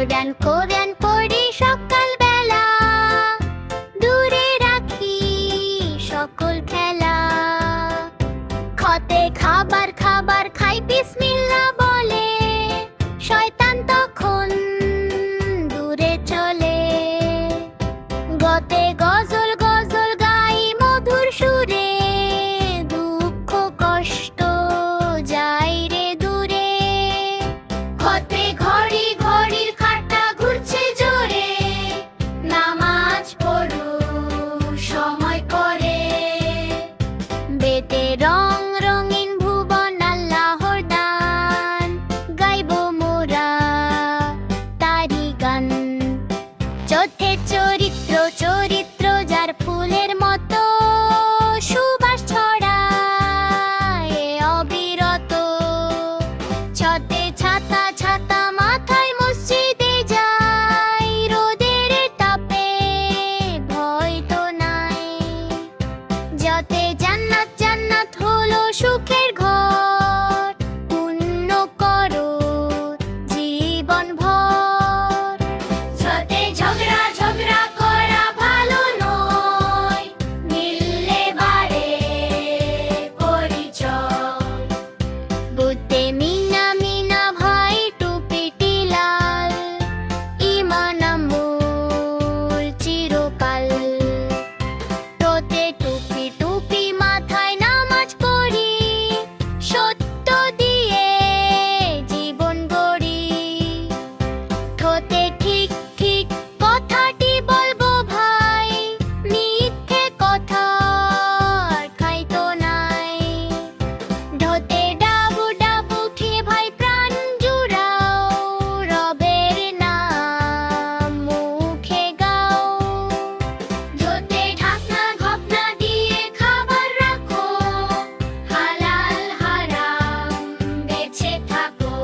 কোরআন পড়ি সকাল বেলা, দূরে রাখি সকল খেলা। খতে খাবার খাই বিসমিল্লাহ বলে, শয়তান তখন দূরে চলে। গতে গজল গাই মধুর সুরে, দুঃখ কষ্ট যাই রে দূরে। হতে ঘড়ির কাঁটা ঘুরছে জোরে, নামাজ পড়ো সময় করে। বেতে রঙিন ভুবন আল্লাহর দান, গাইবো মোরা তারি গান। চোখে চরিত্র যার ফুলের মতো, সুবাস ছড়ায় অবিরত। ছতে ছাতা মাথায় মসজিদে যাই, রোদের তাপে ভয় তো নাই। যতে জান্নাত হলো সুখের ঘর, পুণ্য করো জীবন ভর। যতে ঝগড়া করা ভালো নয়, মিললে বাড়ে পরিচয়। বুদ্ধে মিনা ভাই টুপিটি লাল, ঈমান আমূল চিরকাল। তোতে টুপি মাথায় নামাজ পড়ি, সত্য দিয়ে জীবন গড়ি। ঠোঁটে ঠিক কথাটি বলবো ভাই, মিথ্যে কথা খাইতো নাই। ঢোতে ডাবু খেয়ে ভাই প্রাণ জুড়াও, রবের নাম মুখে গাও। ঢোতে ঢাকনা দিয়ে খাবার রাখো, হালাল হারাম বেঁচে থাকো।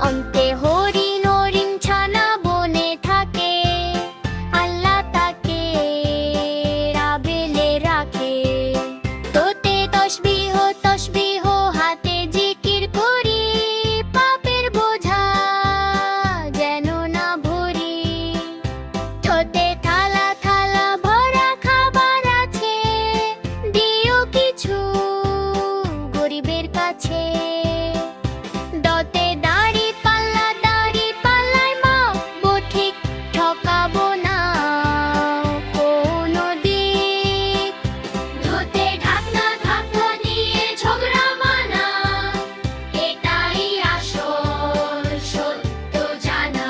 অন্তে হরিণ ছানা বনে থাকে, আল্লাহ তাকে রাবেলে রাখে। তোতে তসবিহ হাতে জিকির করি, পাপের বোঝা যেন না ভরি। ঠোঁটে থালা ভরা খাবার আছে, দিও কিছু গরিবের কাছে। দতে দাড়ি পাল্লায় মাপবো ঠিক, ঠকাবো না কোনো দিক। ধোতে ঢাকনা নিয়ে ঝগড়া মানা, এটাই আসল সত্য জানা।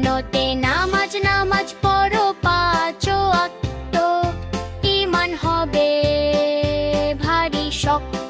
নতে নামাজ পড়ো 5 ওয়াক্ত, ঈমান হবে ভারী শক্ত।